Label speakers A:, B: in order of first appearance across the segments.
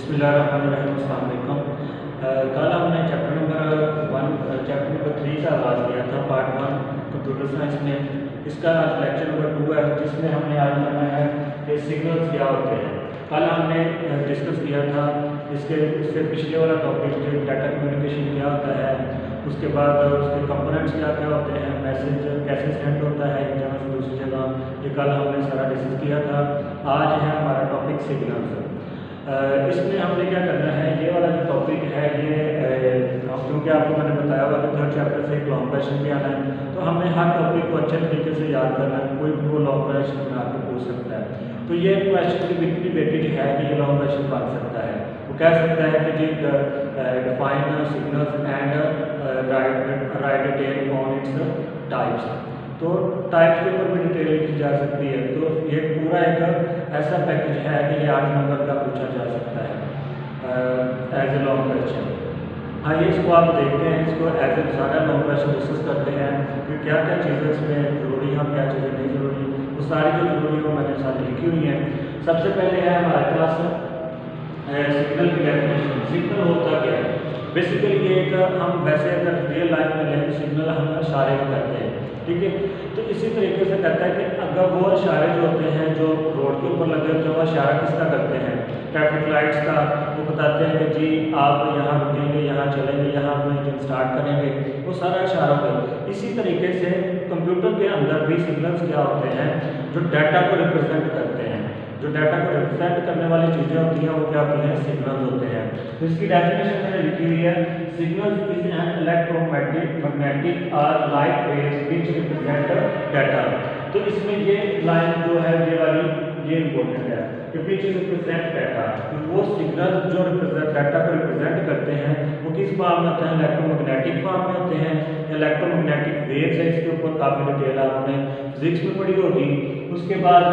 A: बिस्मिल्लाहिर्रहमानिर्रहीम। अस्सलाम वालेकुम। कल हमने चैप्टर नंबर 3 का आगाज़ किया था, पार्ट 1 कंप्यूटर साइंस में। इसका आज लेक्चर नंबर 2 है, जिसमें हमने आज करना है कि सिग्नल्स क्या होते हैं। कल हमने डिस्कस किया था इससे पिछले वाला टॉपिक जो डाटा कम्युनिकेशन क्या होता है, उसके बाद उसके कंपोनेंट्स क्या क्या होते हैं, मैसेज कैसे सेंड होता है एक जगह से दूसरी जगह, ये कल हमने सारा डिस्कस किया था। आज है हमारा टॉपिक सिग्नल्स। इसमें हमने क्या करना है, ये वाला जो टॉपिक है ये क्योंकि आपको मैंने बताया हुआ कि थर्ड चैप्टर से एक लॉन्ग क्वेश्चन भी आना है, तो हमें हर टॉपिक को अच्छे तरीके से याद करना है। कोई भी वो लॉन्ग क्वेश्चन बना के पूछ सकता है, तो ये क्वेश्चन की बिल्कुल बेटेड है कि ये लॉन्ग क्वेश्चन बन सकता है। वो कह सकता है कि जी define signals and write detail on its types. तो टाइप्स के ऊपर भी डिटेल लिखी जा सकती है। तो ये पूरा एक ऐसा पैकेज है कि ये 8 नंबर का पूछा जा सकता है एज ए लॉन्ग क्वेश्चन। आइए इसको आप देखते हैं, इसको एज ए सारा लॉन्ग क्वेश्चन डिस्कस करते हैं कि क्या क्या चीज़ें इसमें ज़रूरी हैं, क्या चीज़ें नहीं ज़रूरी। वो सारी जो ज़रूरी है वो मैंने साथ लिखी हुई हैं। सबसे पहले है हमारे पास सिग्नल की डेफिनेशन। सिग्नल होता क्या है? बेसिकली ये एक हम वैसे अगर रियल लाइफ में लें सिग्नल हम इशारे को करते हैं, ठीक है। तो इसी तरीके से कहता है कि अगर वो इशारे जो होते हैं जो रोड के ऊपर लगे होते हैं, वो इशारा किसका करते हैं? ट्रैफिक लाइट्स का। वो बताते हैं कि जी आप यहाँ रुकेंगे, यहाँ चलेंगे, यहाँ अपना इंजन स्टार्ट करेंगे, वो सारा इशारा होगा। इसी तरीके से कंप्यूटर के अंदर भी सिग्नल्स क्या होते हैं जो डाटा को रिप्रेजेंट करते हैं। जो डाटा को रिप्रेजेंट करने वाली चीज़ें होती हैं वो क्या होती हैं? सिग्नल्स होते हैं। तो इसकी डेफिनेशन मैंने लिखी हुई है, सिग्नल्स इज एन इलेक्ट्रोमैग्नेटिक और light waves which represent data. तो इसमें ये लाइन जो है ये वाली ये इंपॉर्टेंट है कि व्हिच रिप्रेजेंट डाटा। तो वो सिग्नल जो डाटा को रिप्रेजेंट करते हैं वो किस फॉर्म में होते हैं? इलेक्ट्रोमैग्नेटिक फॉर्म में होते हैं। इलेक्ट्रोमैग्नेटिक वेव्स है, इसके ऊपर काफ़ी डिटेल आपने फिजिक्स में पढ़ी होगी। उसके बाद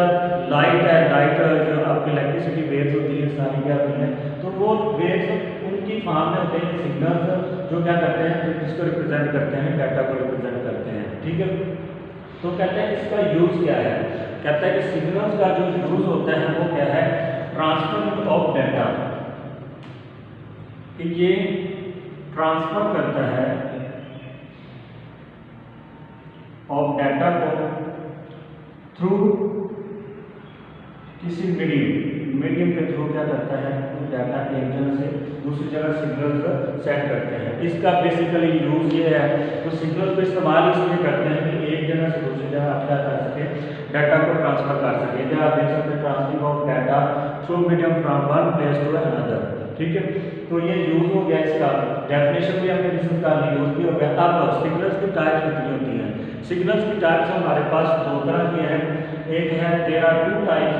A: लाइट है, लाइट जो आपकी इलेक्ट्रिसिटी वेव्स होती है सारी क्या होती हैं, तो वो वेव्स उनकी फॉर्म में होते हैं सिग्नल्स जो क्या करते हैं, जिसको रिप्रेजेंट करते हैं, डाटा को रिप्रेजेंट करते हैं, ठीक है। तो कहते हैं इसका यूज़ क्या है? कहता है कि सिग्नल्स का जो यूज़ होता है वो क्या है? ट्रांसफर ऑफ डाटा, कि ये ट्रांसफर करता है ऑफ डाटा को थ्रू किसी मीडियम के थ्रू क्या करता है, तो डाटा एक जगह से दूसरी जगह सिग्नल्स सेंड करते हैं। इसका बेसिकली यूज़ ये है, तो सिग्नल को इस्तेमाल इसलिए करते हैं कि एक जगह से दूसरी जगह आप क्या कर सके, डाटा को ट्रांसफर कर सके। जहाँ आप देख सकते हैं transfer of data through medium from one place to another, ठीक है। तो ये यूज़ हो गया, इसका डेफिनेशन भी हमने डिस्कस कर ली, यूज़ भी हो गया। अब सिग्नल्स की टाइप्स कितनी होती हैं? सिग्नल्स की टाइप्स हमारे पास दो तरह की हैं। एक है देयर आर टू टाइप्स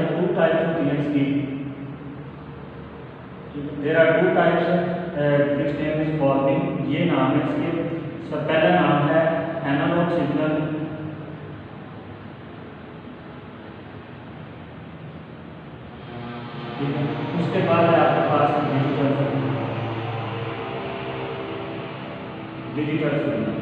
A: होती हैं इसकी। There are two types which name is following. ये नाम है इसके। सब पहला नाम है एनालॉग सिग्नल, ठीक है। उसके बाद है आपके पास डिजिटल सिग्नल,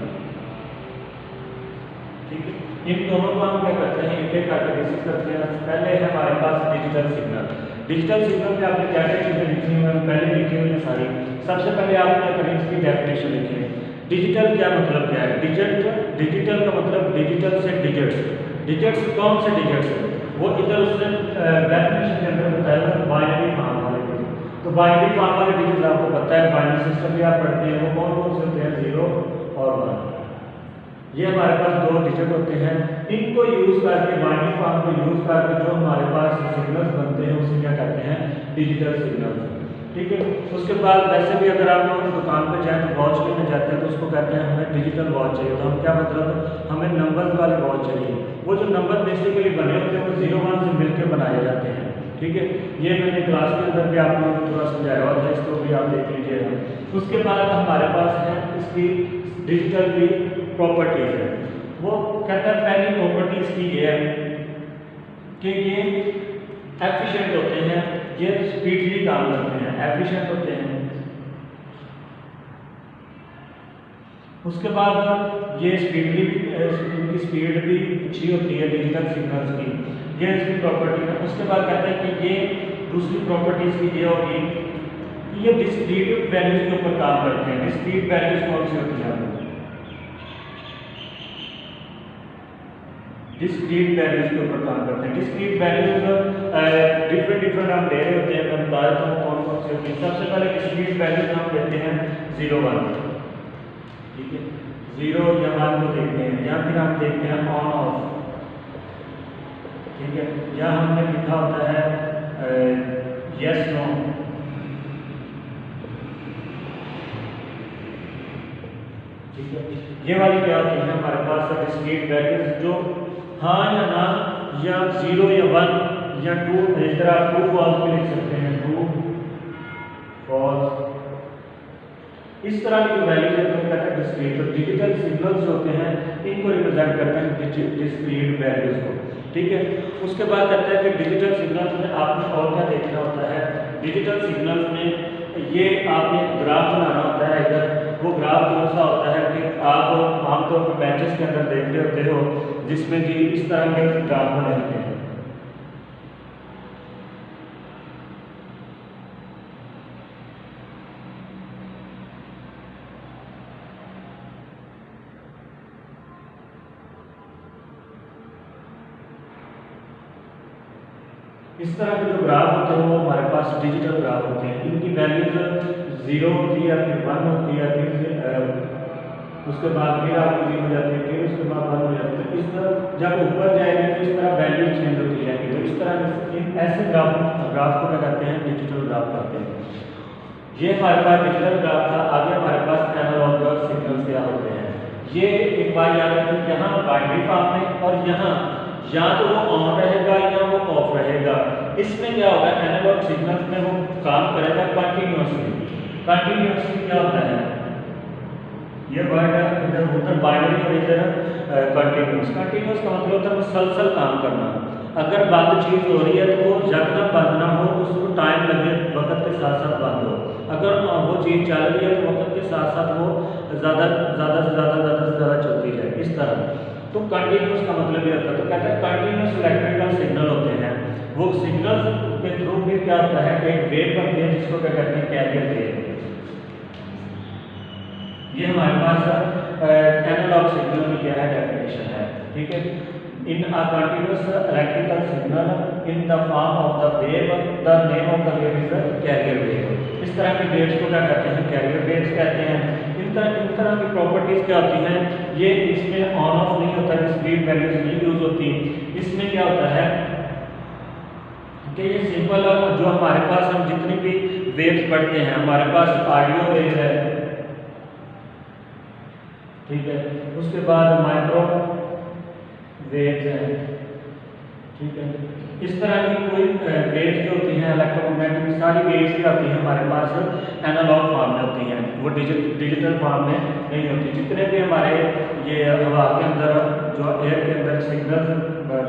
A: ठीक है। इन दोनों को हम क्या करते हैं, एक एक करके डिस्कस करते हैं। पहले है हमारे पास डिजिटल सिग्नल। डिजिटल सिग्नल में आपने क्या क्या चीज़ें लिखी हुई हैं, पहले लिखी हुई हैं सारी। सबसे पहले आपने करें इसकी डेफिनेशन लिखी है। डिजिटल क्या मतलब क्या है? डिजिटल का मतलब डिजिटल से डिजिट्स। डिजिट्स कौन से डिजिट्स हैं? वो इधर उसने डेफिनेशन के अंदर बताया हुआ बाइनरी फॉर्म वाले डिजिट। तो बाइनरी फॉर्म वाले डिजिट्स आपको पता है, बाइनरी सिस्टम भी आप पढ़ते हैं, वो कौन कौन से होते हैं? 0 और 1। ये हमारे पास दो डिजिट होते हैं। इनको यूज़ करके, बाइनरी फॉर्म को यूज़ करके जो हमारे पास सिग्नल्स बनते हैं उसे क्या कहते हैं? डिजिटल सिग्नल्स, ठीक है। उसके बाद वैसे भी अगर आप लोग दुकान पे जाएँ तो वॉच लेने जाते हैं तो उसको कहते हैं हमें डिजिटल वॉच चाहिए। तो हम क्या मतलब, हमें नंबर्स वाली वॉच चाहिए। वो जो नंबर बेसिकली बने होते हैं वो 0-1 से मिलकर बनाए जाते हैं, ठीक है। ये मैंने क्लास के अंदर भी आप लोगों को थोड़ा समझाया हुआ था, इसको भी आप देख लीजिएगा। उसके बाद हमारे पास है इसकी डिजिटल भी प्रॉपर्टीज है। वो कहता है पहली प्रॉपर्टी इसकी ये है कि ये एफिशिएंट होते हैं, ये स्पीडली काम करते हैं, एफिशिएंट होते हैं। उसके बाद ये स्पीडली भी, इनकी स्पीड भी अच्छी होती है डिजिटल सिग्नल्स की, ये इसकी प्रॉपर्टी है। उसके बाद कहता है कि ये दूसरी प्रॉपर्टी इसकी ये होगी ये डिस्क्रीट वैल्यूज के ऊपर काम करते हैं। डिस्क्रीट वैल्यूज कौन सी होती हैं? डिस्क्रीट वैल्यूज के ऊपर काम करते हैं। डिस्क्रीट वैल्यूज डिफरेंट हम ले रहे होते हैं। मैं बता देता हूँ कौन कौन सी होती है। सबसे पहले डिस्क्रीट वैल्यूज हम लेते हैं 0 1, ठीक है, 0 या 1 को देखते हैं, या फिर हम देखते हैं ऑन ऑफ, ठीक है, या हमने लिखा होता है यस नो, ठीक है। ये वाली क्या होती है हमारे पास डिस्क्रीट वैल्यूज, जो हाँ या ना, या 0 या 1 या 2, इस तरह ट्रू फॉल्स भी लिख सकते हैं, ट्रू फॉल्स, इस तरह की जो वैल्यूज है तो कहते हैं डिस्क्रीट। तो डिजिटल सिग्नल्स होते हैं, इनको रिप्रेजेंट करते हैं डिस्क्रीट वैल्यूज को, ठीक है। उसके बाद कहते हैं कि डिजिटल सिग्नल्स में आपने और क्या देखना होता है। डिजिटल सिग्नल्स में ये आपने ग्राफ बनाना होता है। इधर वो ग्राफ कौन सा होता है कि आप आमतौर पर बेंचेस के अंदर देख रहे होते हो, जिसमें कि इस तरह के ग्राफ बने होते हैं। इस तरह के जो ग्राफ होते हैं वो हमारे पास डिजिटल ग्राफ होते हैं। इनकी वैल्यूज 0 होती है, फिर 1 होती है, फिर उसके बाद फिर आपको 0 हो जाती है, फिर उसके बाद 1 हो जाती है। तो इस तरह जब ऊपर जाएगी तो इस तरह वैल्यू चेंज होती जाएगी। तो इस तरह ऐसे ग्राफ को क्या कहते हैं? डिजिटल ग्राफ कहते हैं। ये हमारे पास डिजिटल ग्राफ था। आगे हमारे पास एनालॉग सिग्नल्स क्या होते हैं। ये एक बार याद रखें, यहाँ बाइनरी फॉर्म में और यहाँ या तो वो ऑन रहेगा या वो ऑफ रहेगा। इसमें क्या होगा, एनालॉग सिग्नल्स में वो काम करेगा कंटिन्यूअसली। कंटिन्यूअसली क्या होता है, ये वर्ड इधर उधर बाइनरी और इधर कंटिन्यूअस। कंटिन्यूअस का मतलब होता है मुसलसल काम करना। अगर बंद चीज़ हो रही है तो वो यकदम बंद ना हो, उसको टाइम लगे, वक्त के साथ साथ बंद हो। अगर वो चीज़ चल रही है तो वक्त के साथ साथ वो ज़्यादा से ज़्यादा चलती है, इस तरह। तो कंटिन्यूस का मतलब ये होता है। तो कहते हैं कंटिन्यूस इलेक्ट्रिकल सिग्नल होते हैं। वो सिग्नल के थ्रू भी क्या होता है, एक वेव बनती है जिसको क्या कहते हैं, कैरियर वेव। ये हमारे पास एनालॉग सिग्नल में क्या है, डेफिनेशन है, ठीक है। In a continuous electrical signal in the form of the wave, the name of the wave is carrier wave. इस तरह की वेव्स को क्या कहते हैं, कैरियर वेव्स कहते हैं। इन तरह की प्रॉपर्टीज क्या होती हैं, ये इसमें ऑन ऑफ नहीं होता, डिस्क्रीट वैल्यूज नहीं यूज होती। इसमें क्या होता है कि ये सिंपल, जो हमारे पास हम जितनी भी वेव्स पढ़ते हैं, हमारे पास ऑडियो वेव है, ठीक है, उसके बाद माइक्रो वेव्स है, ठीक है। इस तरह की कोई वेव्स जो होती हैं इलेक्ट्रोमैग्नेटिक, सारी वेव्स क्या होती हैं हमारे पास एनालॉग फॉर्म में होती हैं, वो डिजिटल फॉर्म में नहीं होती। जितने भी हमारे ये हवा के अंदर, जो एयर के अंदर सिग्नल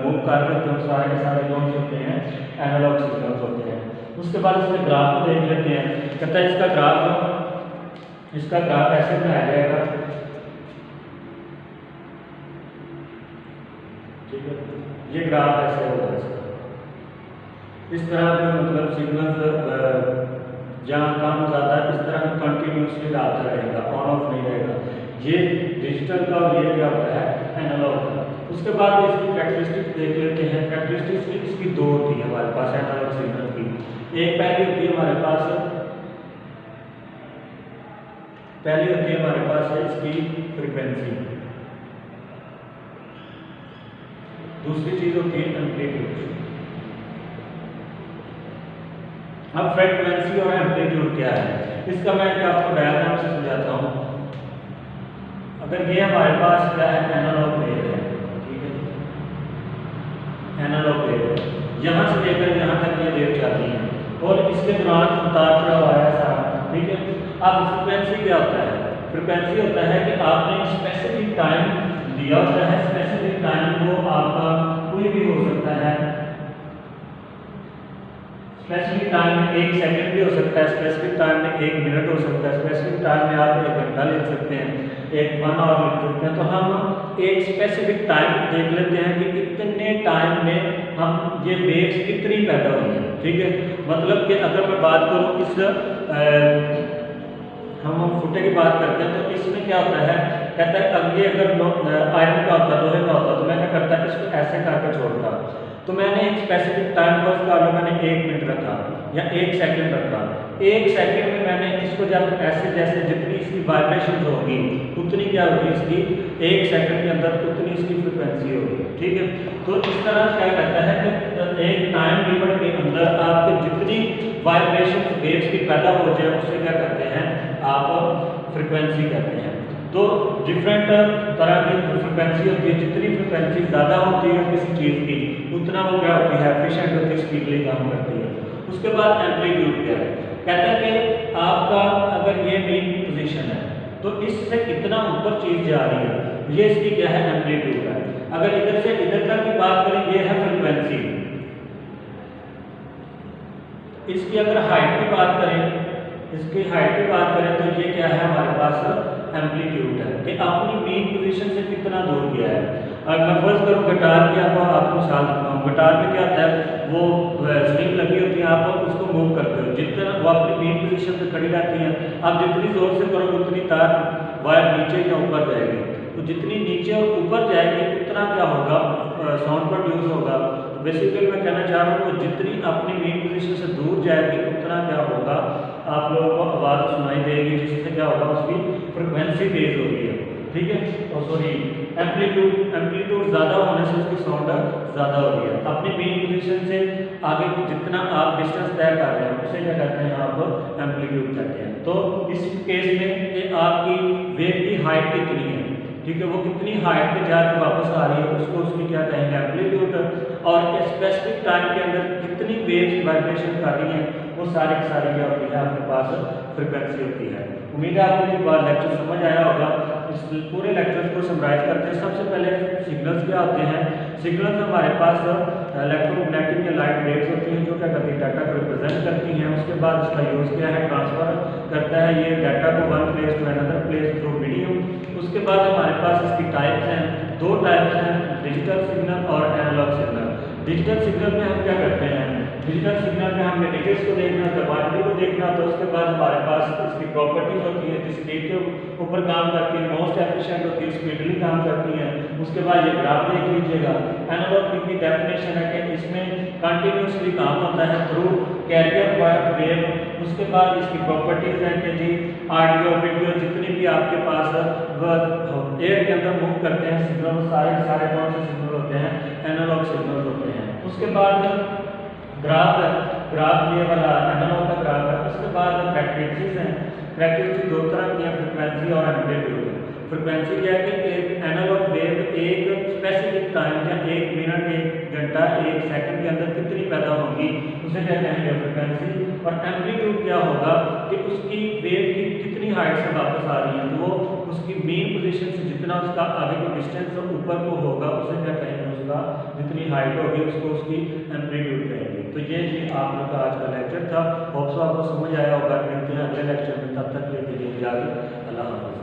A: मूव कर रहे होते हैं, सारे के सारे कौन से होते हैं, एनालॉग सिग्नल्स होते हैं। उसके बाद इसके ग्राफ को देख लेते हैं। कहता है इसका ग्राफ ऐसे बनाया जाएगा, ठीक है। ये ग्राफ ऐसे होगा इसका, इस तरह का मतलब सिग्नल जहाँ कम ज़्यादा इस तरह कंटिन्यूसली आता रहेगा, ऑन ऑफ नहीं रहेगा। ये डिजिटल का और ये क्या होता है, एनालॉग का। उसके बाद इसकी कैरेक्टरिस्टिक्स देख लेते हैं। कैरेक्टरिस्टिक्स इसकी दो होती है हमारे पास एनालॉग सिग्नल की। एक पहली होती है हमारे पास है इसकी फ्रीक्वेंसी, दूसरी चीज होती है एम्पलीट्यूड। अब फ्रीक्वेंसी और एम्पलीट्यूड क्या है, इसका मैं आपको डायग्राम से समझाता हूँ। अगर ये हमारे पास क्या है, एनालॉग वेव है, ठीक है, एनालॉग वेव है, यहाँ से लेकर यहाँ तक ये वेव जाती है और इसके दौरान उतार चढ़ाव आया सारा, ठीक है। अब फ्रीक्वेंसी क्या होता है, फ्रीक्वेंसी होता है कि आपने स्पेसिफिक टाइम दिया होता है। स्पेसिफिक टाइम को आपका कोई भी हो सकता है, स्पेसिफिक टाइम में 1 सेकंड भी हो सकता है, स्पेसिफिक टाइम में 1 मिनट हो सकता है, स्पेसिफिक टाइम में आप 1 घंटा लिख सकते हैं, 1 आवर लिख सकते हैं। तो हम एक स्पेसिफिक टाइम देख लेते हैं कि कितने टाइम में हम ये वेव्स कितनी पैदा हुई है, ठीक है। मतलब कि अगर मैं बात करूँ इस हम फुटे की बात करते हैं तो इसमें क्या होता है, कहता है अब ये अगर आयरन का होता, लोहे का होता, तो मैं क्या करता है इसको ऐसे करके छोड़ता। तो मैंने एक स्पेसिफिक टाइम फर्स्ट कर लो, मैंने 1 मिनट रखा या 1 सेकंड रखा। 1 सेकंड में मैंने इसको जब ऐसे जैसे जितनी इसकी वाइब्रेशन होगी उतनी क्या होगी इसकी 1 सेकंड के अंदर उतनी इसकी फ्रिक्वेंसी होगी। ठीक है, तो इस तरह क्या कहता है कि एक टाइम लिमिट के अंदर आपके जितनी वाइब्रेशन वेव्स की पैदा हो जाए उसे क्या कहते हैं आप फ्रिक्वेंसी कहते हैं। तो डिफरेंट तरह की फ्रिक्वेंसी होती है, जितनी फ्रिक्वेंसी ज़्यादा होती है किसी चीज़ की उतना वो क्या होती है एफिशिएंट होती है, स्पीडली काम करती है। उसके बाद एम्पलीट्यूड क्या है, कहता है कि आपका अगर ये मेन पोजीशन है तो इससे कितना ऊपर चीज़ जा रही है, ये इसकी क्या है एम्पलीट्यूड है। अगर इधर से इधर तक की बात करें ये है फ्रिक्वेंसी, इसकी अगर हाइट की बात करें, इसकी हाइट की बात करें तो ये क्या है हमारे पास एम्पलीट्यूड है कि अपनी मेन पोजीशन से कितना दूर गया है। अगर मैं फर्ज करूँ गिटार की आपको मिसाल देता हूँ, गिटार में क्या होता है वो स्ट्रिंग लगी होती है, आप उसको मूव करते हो, जितना वो अपनी मेन पोजीशन पे खड़ी रहती है, आप जितनी जोर से करोगे उतनी तार वायर नीचे या ऊपर जाएगी, तो जितनी नीचे और ऊपर जाएगी उतना क्या होगा साउंड प्रोड्यूस होगा। तो बेसिकली मैं कहना चाह रहा हूँ वो जितनी अपनी मेन पोजीशन से दूर जाएगी उतना क्या होगा आप लोगों को आवाज़ सुनाई देगी, जिससे क्या होगा उसकी फ्रिक्वेंसी तेज होगी है। ठीक है, और सॉरी एम्पलीट्यूड ज़्यादा होने से उसकी साउंड ज़्यादा हो रही है। अपनी मेन पोजीशन से आगे जितना आप डिस्टेंस तय कर रहे हैं उसे क्या कहते हैं आप एम्पलीट्यूड कहते हैं। तो इस केस में ये आपकी वेव की हाइट कितनी है, ठीक है, वो कितनी हाइट पे जाकर वापस आ रही है उसको उसकी क्या कहेंगे एम्पलीट्यूड, और स्पेसिफिक टाइम के अंदर कितनी वेव्स वाइब्रेशन कर रही हैं वो सारी की सारी क्या होती है आपके पास फ्रिक्वेंसी होती है। उम्मीद है आपको ये बात लेक्चर समझ आया होगा। इस पूरे लेक्चर को समराइज करते हैं। सबसे पहले सिग्नल्स क्या होते हैं, सिग्नल्स हमारे पास इलेक्ट्रोमैग्नेटिक या लाइट वेव्स होती हैं जो क्या करती है डाटा को रिप्रेजेंट करती हैं। उसके बाद इसका यूज़ क्या है ट्रांसफ़र करता है ये डाटा को one place to another place through medium. उसके बाद हमारे पास इसकी टाइप्स हैं, 2 टाइप्स हैं, डिजिटल सिग्नल और एनालॉग सिग्नल। डिजिटल सिग्नल में हम क्या करते हैं, डिजिटल सिग्नल में हमने डिजिट्स को देखना, क्वांटिटी को देखना, तो उसके बाद हमारे पास इसकी प्रॉपर्टीज होती है जिस स्पीड के ऊपर काम करती है, मोस्ट एफिशिएंट होती है, स्पीडली काम करती है। उसके बाद ये ग्राफ देख लीजिएगा। एनालॉग की डेफिनेशन है कि इसमें कंटिन्यूसली काम होता है थ्रू कैरियर वेव। उसके बाद इसकी प्रॉपर्टीज हैं कि जी ऑडियो वीडियो जितनी भी आपके पास एयर के अंदर मूव करते हैं सिग्नल, सारे कौन से सिग्नल होते हैं एनालॉग सिग्नल होते हैं। उसके बाद ग्राफ है, ग्राफ ये वाला एनालॉग का ग्राफ है। उसके बाद कैरेक्टरिस्टिक्स हैं, कैरेक्टरिस्टिक 2 तरह की हैं, फ्रिक्वेंसी और एम्पलीट्यूड। फ्रिक्वेंसी क्या है कि एक एनालॉग वेव एक स्पेसिफिक टाइम या 1 मिनट 1 घंटा 1 सेकंड के अंदर कितनी पैदा होगी उसे क्या कहेंगे फ्रिक्वेंसी। और एम्पलीट्यूड क्या होगा कि उसकी वेव की कितनी हाइट से वापस आ रही है, तो वो उसकी मेन पोजीशन से जितना उसका आगे को डिस्टेंस ऊपर को होगा उसे क्या कहेंगे, उसका जितनी हाइट होगी उसको उसकी एम्पलीट्यूड कहेंगे। तो ये जी आप लोग का आज का लेक्चर था। होप्स आपको समझ आया होगा। मिलते हैं अगले लेक्चर में, तब तक के लिए इजाज़त, अल्लाह हाफ़िज़।